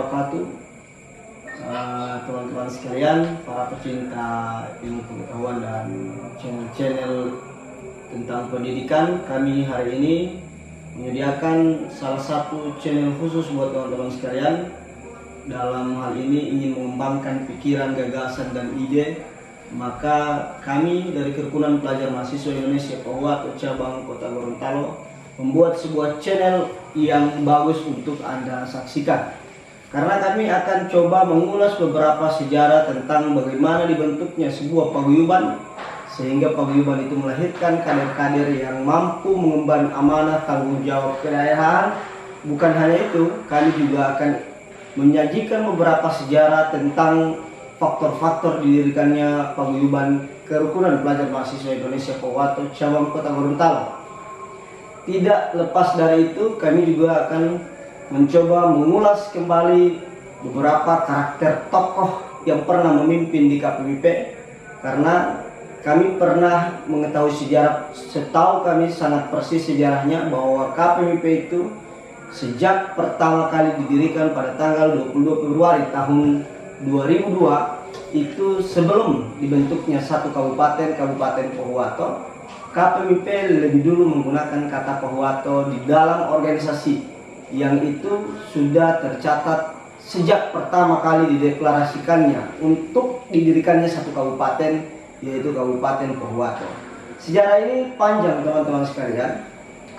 wabarakatuh. Teman-teman sekalian, para pecinta ilmu pengetahuan dan channel-channel tentang pendidikan, kami hari ini menyediakan salah satu channel khusus buat teman-teman sekalian. Dalam hal ini ingin mengembangkan pikiran, gagasan, dan ide. Maka kami dari Kerukunan Pelajar Mahasiswa Indonesia Pohuwato Cabang Kota Gorontalo membuat sebuah channel yang bagus untuk Anda saksikan. Karena kami akan coba mengulas beberapa sejarah tentang bagaimana dibentuknya sebuah paguyuban, sehingga paguyuban itu melahirkan kader-kader yang mampu mengemban amanah tanggung jawab kedaerahan. Bukan hanya itu, kami juga akan menyajikan beberapa sejarah tentang faktor-faktor didirikannya paguyuban Kerukunan Pelajar Mahasiswa Indonesia Pohuwato Cabang Kota Gorontalo. Tidak lepas dari itu, kami juga akan mencoba mengulas kembali beberapa karakter tokoh yang pernah memimpin di KPMIP, karena kami pernah mengetahui sejarah. Setahu kami sangat persis sejarahnya bahwa KPMIP itu sejak pertama kali didirikan pada tanggal 22 Februari tahun 2002, itu sebelum dibentuknya satu Kabupaten Pohuwato, KPMIP lebih dulu menggunakan kata Pohuwato di dalam organisasi yang itu sudah tercatat sejak pertama kali dideklarasikannya untuk didirikannya satu kabupaten, yaitu Kabupaten Pohuwato. Sejarah ini panjang teman-teman sekalian,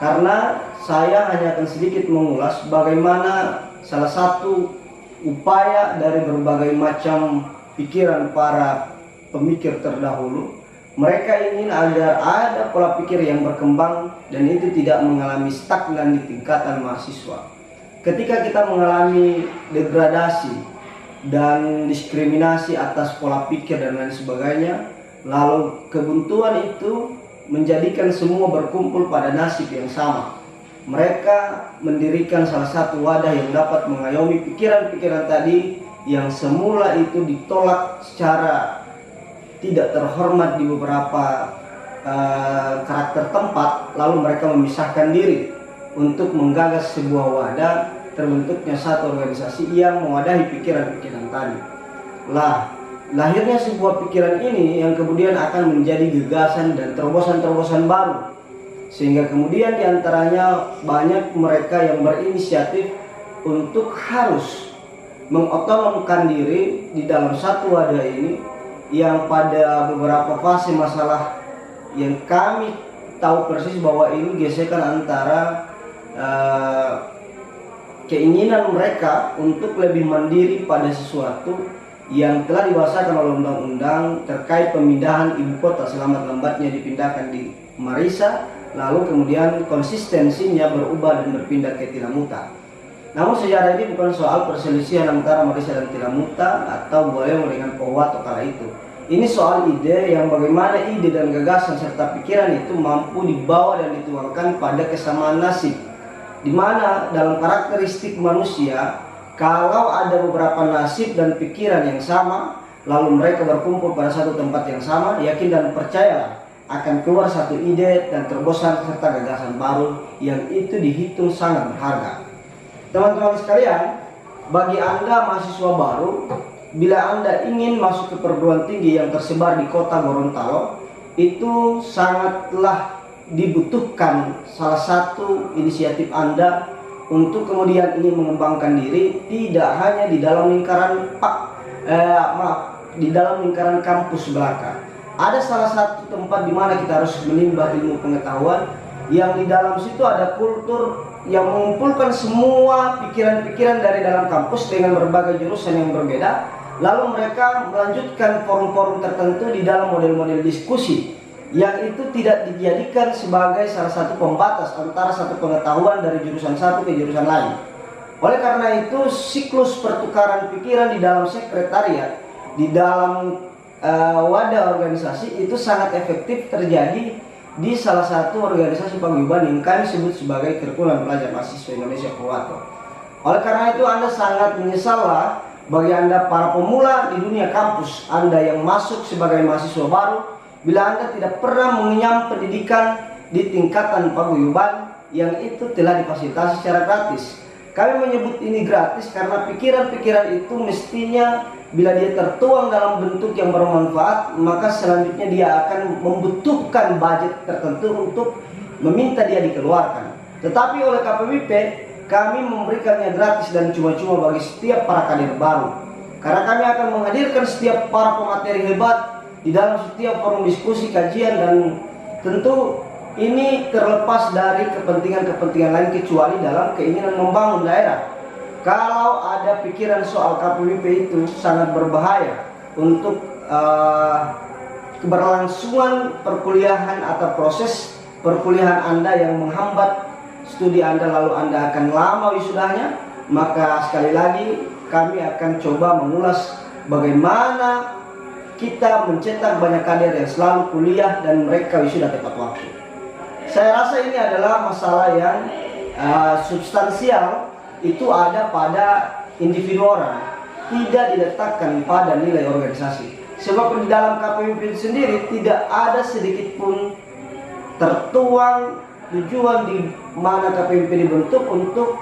karena saya hanya akan sedikit mengulas bagaimana salah satu upaya dari berbagai macam pikiran para pemikir terdahulu. Mereka ingin agar ada pola pikir yang berkembang dan itu tidak mengalami stagnan di tingkatan mahasiswa. Ketika kita mengalami degradasi dan diskriminasi atas pola pikir dan lain sebagainya, lalu kebuntuan itu menjadikan semua berkumpul pada nasib yang sama. Mereka mendirikan salah satu wadah yang dapat mengayomi pikiran-pikiran tadi yang semula itu ditolak secara tidak terhormat di beberapa karakter tempat. Lalu mereka memisahkan diri untuk menggagas sebuah wadah, terbentuknya satu organisasi yang mewadahi pikiran-pikiran tadi. Lahirnya sebuah pikiran ini yang kemudian akan menjadi gagasan dan terobosan-terobosan baru, sehingga kemudian diantaranya banyak mereka yang berinisiatif untuk harus mengotonomkan diri di dalam satu wadah ini, yang pada beberapa fase masalah yang kami tahu persis bahwa ini gesekan antara keinginan mereka untuk lebih mandiri pada sesuatu yang telah dibahasakan oleh undang-undang terkait pemindahan ibu kota selamat-lambatnya dipindahkan di Marisa, lalu kemudian konsistensinya berubah dan berpindah ke Tilamuta. Namun sejarah ini bukan soal perselisihan antara Marisa dan Tilamuta atau Buleleng dengan Pohuwato kala itu. Ini soal ide yang bagaimana ide dan gagasan serta pikiran itu mampu dibawa dan dituangkan pada kesamaan nasib, di mana dalam karakteristik manusia, kalau ada beberapa nasib dan pikiran yang sama, lalu mereka berkumpul pada satu tempat yang sama, yakin dan percayalah akan keluar satu ide dan terobosan serta gagasan baru yang itu dihitung sangat berharga. Teman-teman sekalian, bagi Anda mahasiswa baru, bila Anda ingin masuk ke perguruan tinggi yang tersebar di kota Gorontalo, itu sangatlah dibutuhkan salah satu inisiatif Anda untuk kemudian ingin mengembangkan diri, tidak hanya di dalam lingkaran di dalam lingkaran kampus belaka. Ada salah satu tempat di mana kita harus menimba ilmu pengetahuan, yang di dalam situ ada kultur yang mengumpulkan semua pikiran-pikiran dari dalam kampus dengan berbagai jurusan yang berbeda. Lalu mereka melanjutkan forum-forum tertentu di dalam model-model diskusi yang itu tidak dijadikan sebagai salah satu pembatas antara satu pengetahuan dari jurusan satu ke jurusan lain. Oleh karena itu, siklus pertukaran pikiran di dalam sekretariat, di dalam wadah organisasi itu sangat efektif terjadi di salah satu organisasi paguyuban yang kami sebut sebagai Kerukunan Pelajar Mahasiswa Indonesia Pohuwato. Oleh karena itu, Anda sangat menyesallah bagi Anda para pemula di dunia kampus, Anda yang masuk sebagai mahasiswa baru, bila Anda tidak pernah mengenyam pendidikan di tingkatan paguyuban yang itu telah difasilitasi secara gratis. Kami menyebut ini gratis karena pikiran-pikiran itu mestinya bila dia tertuang dalam bentuk yang bermanfaat, maka selanjutnya dia akan membutuhkan budget tertentu untuk meminta dia dikeluarkan. Tetapi oleh KPWP, kami memberikannya gratis dan cuma-cuma bagi setiap para kader baru. Karena kami akan menghadirkan setiap para pemateri hebat di dalam setiap forum diskusi, kajian, dan tentu ini terlepas dari kepentingan-kepentingan lain kecuali dalam keinginan membangun daerah. Kalau ada pikiran soal KPWP itu sangat berbahaya untuk keberlangsungan perkuliahan atau proses perkuliahan Anda yang menghambat studi Anda, lalu Anda akan lama wisudanya. Maka sekali lagi kami akan coba mengulas bagaimana kita mencetak banyak kader yang selalu kuliah dan mereka wisuda tepat waktu. Saya rasa ini adalah masalah yang substansial, itu ada pada individu orang, tidak diletakkan pada nilai organisasi. Sebab di dalam KPWP sendiri tidak ada sedikit pun tertuang tujuan di mana KPWP dibentuk untuk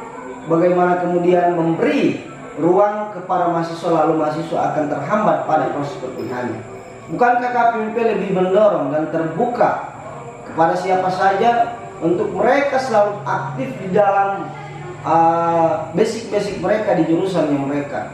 bagaimana kemudian memberi ruang kepada mahasiswa, lalu mahasiswa akan terhambat pada proses perkuliahannya. Bukankah KPWP lebih mendorong dan terbuka kepada siapa saja untuk mereka selalu aktif di dalam basic-basic mereka di jurusan yang mereka.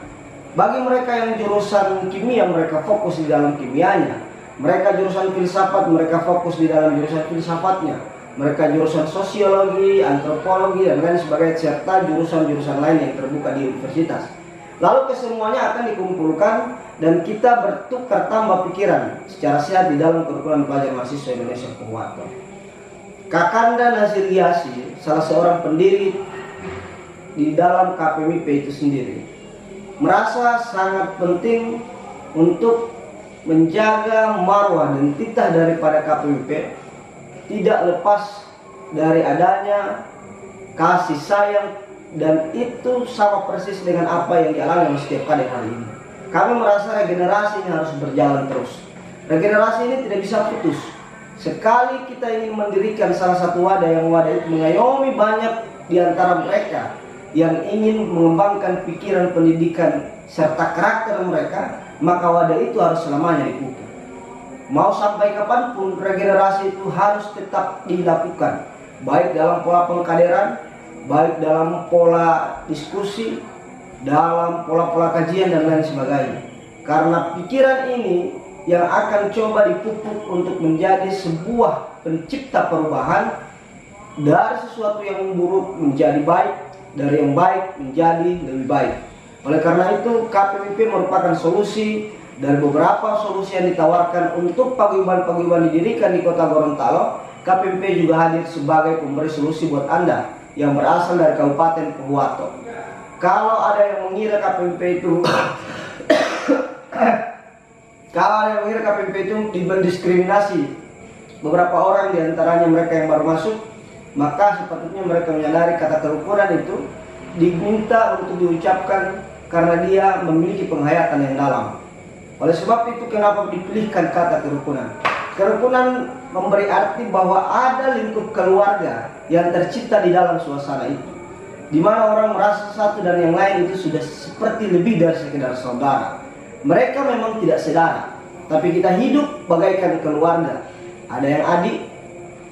Bagi mereka yang jurusan kimia, mereka fokus di dalam kimianya. Mereka jurusan filsafat, mereka fokus di dalam jurusan filsafatnya. Mereka jurusan sosiologi, antropologi, dan lain sebagainya, serta jurusan-jurusan lain yang terbuka di universitas. Lalu kesemuanya akan dikumpulkan dan kita bertukar tambah pikiran secara sehat di dalam kurikulum pelajar mahasiswa Indonesia Pohuwato. Kakanda Nazir Yasi, salah seorang pendiri di dalam KPWP itu sendiri, merasa sangat penting untuk menjaga marwah dan titah daripada KPWP tidak lepas dari adanya kasih sayang, dan itu sama persis dengan apa yang dialami oleh setiap kader hari ini. Kami merasa regenerasi ini harus berjalan terus. Regenerasi ini tidak bisa putus. Sekali kita ingin mendirikan salah satu wadah yang wadah itu mengayomi banyak di antara mereka yang ingin mengembangkan pikiran, pendidikan, serta karakter mereka, maka wadah itu harus selamanya dipupuk. Mau sampai kapanpun regenerasi itu harus tetap dilakukan, baik dalam pola pengkaderan, baik dalam pola diskusi, dalam pola-pola kajian, dan lain sebagainya. Karena pikiran ini yang akan coba dipupuk untuk menjadi sebuah pencipta perubahan dari sesuatu yang buruk menjadi baik, dari yang baik menjadi lebih baik. Oleh karena itu KPWP merupakan solusi dari beberapa solusi yang ditawarkan untuk paguyuban-paguyuban didirikan di Kota Gorontalo. KPWP juga hadir sebagai pemberi solusi buat Anda yang berasal dari Kabupaten Pohuwato. Kalau ada yang mengira KPWP itu mendiskriminasi beberapa orang, diantaranya mereka yang baru masuk, maka sepatutnya mereka menyadari kata kerukunan itu diminta untuk diucapkan karena dia memiliki penghayatan yang dalam. Oleh sebab itu kenapa dipilihkan kata kerukunan? Kerukunan memberi arti bahwa ada lingkup keluarga yang tercipta di dalam suasana itu, di mana orang merasa satu dan yang lain itu sudah seperti lebih dari sekedar saudara. Mereka memang tidak saudara, tapi kita hidup bagaikan keluarga. Ada yang adik,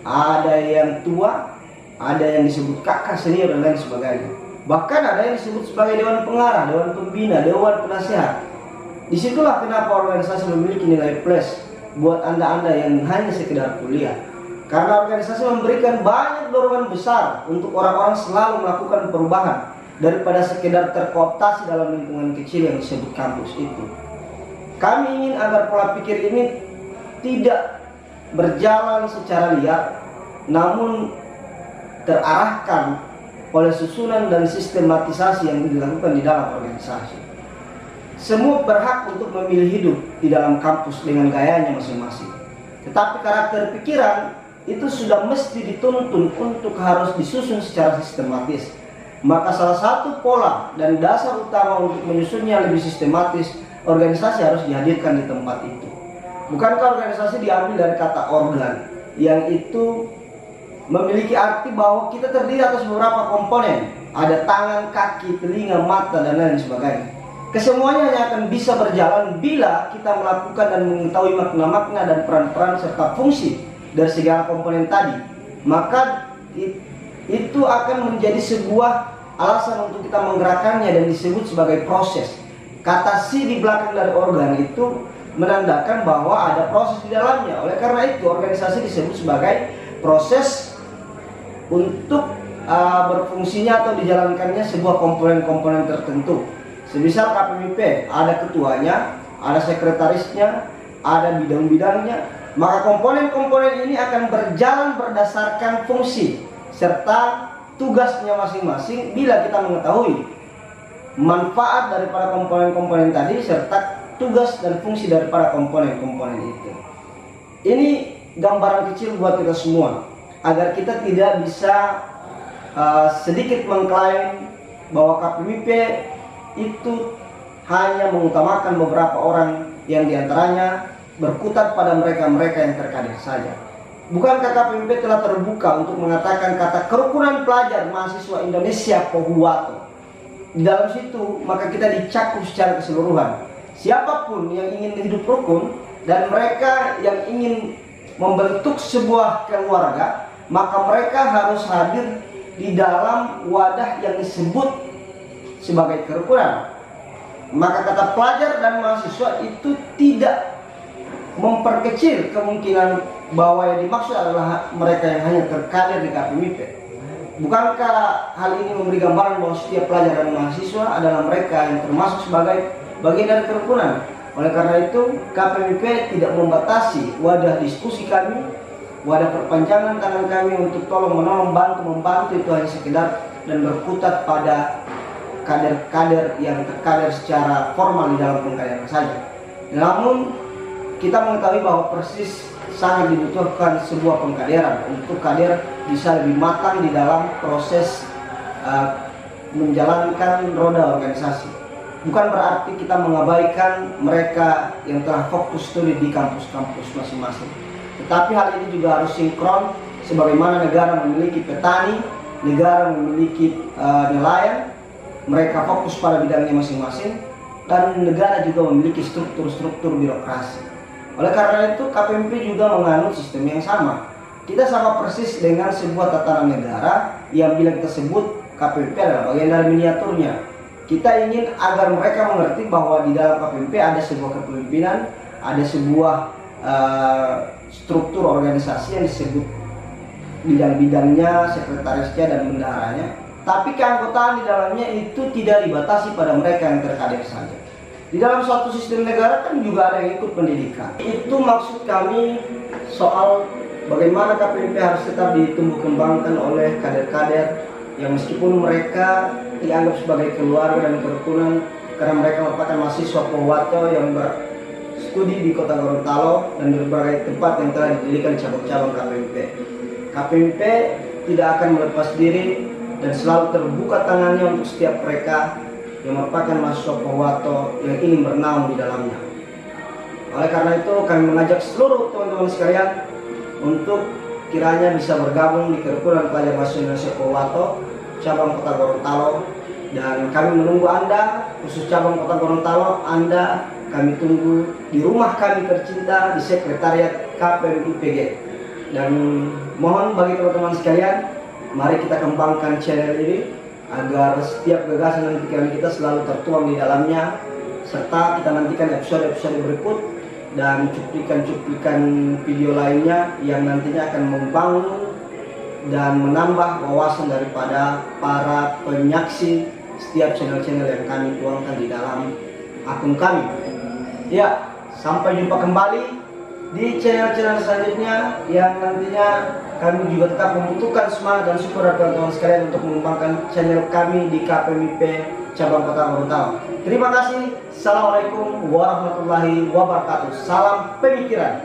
ada yang tua, ada yang disebut kakak, senior, dan lain sebagainya. Bahkan ada yang disebut sebagai dewan pengarah, dewan pembina, dewan penasehat. Disitulah kenapa organisasi memiliki nilai plus buat Anda yang hanya sekedar kuliah. Karena organisasi memberikan banyak dorongan besar untuk orang-orang selalu melakukan perubahan daripada sekedar terkooptasi dalam lingkungan kecil yang disebut kampus itu. Kami ingin agar pola pikir ini tidak berjalan secara liar, namun terarahkan oleh susunan dan sistematisasi yang dilakukan di dalam organisasi. Semua berhak untuk memilih hidup di dalam kampus dengan gayanya masing-masing. Tetapi karakter pikiran itu sudah mesti dituntun untuk harus disusun secara sistematis. Maka salah satu pola dan dasar utama untuk menyusunnya lebih sistematis, organisasi harus dihadirkan di tempat itu. Bukankah organisasi diambil dari kata organ, yang itu memiliki arti bahwa kita terdiri atas beberapa komponen, ada tangan, kaki, telinga, mata, dan lain sebagainya. Kesemuanya hanya akan bisa berjalan bila kita melakukan dan mengetahui makna-makna dan peran-peran serta fungsi dari segala komponen tadi. Maka itu akan menjadi sebuah alasan untuk kita menggerakkannya dan disebut sebagai proses. Kata si di belakang dari organ itu menandakan bahwa ada proses di dalamnya. Oleh karena itu organisasi disebut sebagai proses untuk berfungsinya atau dijalankannya sebuah komponen-komponen tertentu. Semisal KPMP ada ketuanya, ada sekretarisnya, ada bidang-bidangnya, maka komponen-komponen ini akan berjalan berdasarkan fungsi serta tugasnya masing-masing bila kita mengetahui manfaat daripada komponen-komponen tadi serta tugas dan fungsi daripada komponen-komponen itu. Ini gambaran kecil buat kita semua agar kita tidak bisa sedikit mengklaim bahwa KPMP itu hanya mengutamakan beberapa orang yang diantaranya berkutat pada mereka-mereka yang terkader saja. Bukankah KPMP telah terbuka untuk mengatakan kata kerukunan pelajar mahasiswa Indonesia Pohuwato? Di dalam situ maka kita dicakup secara keseluruhan. Siapapun yang ingin hidup rukun dan mereka yang ingin membentuk sebuah keluarga, maka mereka harus hadir di dalam wadah yang disebut sebagai kerukunan. Maka kata pelajar dan mahasiswa itu tidak memperkecil kemungkinan bahwa yang dimaksud adalah mereka yang hanya terkader di KPMP. Bukankah hal ini memberi gambaran bahwa setiap pelajar dan mahasiswa adalah mereka yang termasuk sebagai bagian dari kerukunan? Oleh karena itu KPMP tidak membatasi wadah diskusi kami, wadah perpanjangan tangan kami untuk tolong menolong, membantu itu hanya sekedar dan berkutat pada kader-kader yang terkader secara formal di dalam pengkaderan saja. Namun kita mengetahui bahwa persis sangat dibutuhkan sebuah pengkaderan untuk kader bisa lebih matang di dalam proses menjalankan roda organisasi. Bukan berarti kita mengabaikan mereka yang telah fokus studi di kampus-kampus masing-masing. Tetapi hal ini juga harus sinkron sebagaimana negara memiliki petani, negara memiliki nelayan, mereka fokus pada bidangnya masing-masing, dan negara juga memiliki struktur-struktur birokrasi. Oleh karena itu KPMP juga menganut sistem yang sama. Kita sama persis dengan sebuah tatanan negara yang bila kita sebut KPMP adalah bagian dari miniaturnya. Kita ingin agar mereka mengerti bahwa di dalam KPMP ada sebuah kepemimpinan, ada sebuah struktur organisasi yang disebut bidang-bidangnya, sekretarisnya, dan bendaharanya. Tapi keanggotaan di dalamnya itu tidak dibatasi pada mereka yang terkader saja. Di dalam suatu sistem negara kan juga ada yang ikut pendidikan. Itu maksud kami soal bagaimana KPMP harus tetap ditumbuh kembangkan oleh kader-kader yang meskipun mereka dianggap sebagai keluarga dan kerukunan karena mereka merupakan mahasiswa Pohuwato yang berstudi di Kota Gorontalo dan di berbagai tempat yang telah didirikan cabang-cabang KPMP. KPMP tidak akan melepas diri dan selalu terbuka tangannya untuk setiap mereka yang merupakan mahasiswa Pohuwato yang ingin bernaung di dalamnya. Oleh karena itu kami mengajak seluruh teman-teman sekalian untuk kiranya bisa bergabung di kerukunan pelajar mahasiswa Indonesia Pohuwato cabang Kota Gorontalo, dan kami menunggu Anda, khusus cabang Kota Gorontalo. Anda kami tunggu di rumah kami tercinta di sekretariat KPMIPG. Dan mohon bagi teman-teman sekalian, mari kita kembangkan channel ini agar setiap gagasan dan pikiran kita selalu tertuang di dalamnya, serta kita nantikan episode-episode berikut dan cuplikan-cuplikan video lainnya yang nantinya akan membangun dan menambah wawasan daripada para penyaksi setiap channel-channel yang kami tuangkan di dalam akun kami. Ya, sampai jumpa kembali di channel-channel selanjutnya yang nantinya kami juga tetap membutuhkan semangat dan support dari teman-teman sekalian untuk mengembangkan channel kami di KPMIP cabang Kota Gorontalo. Terima kasih. Assalamualaikum warahmatullahi wabarakatuh. Salam pemikiran.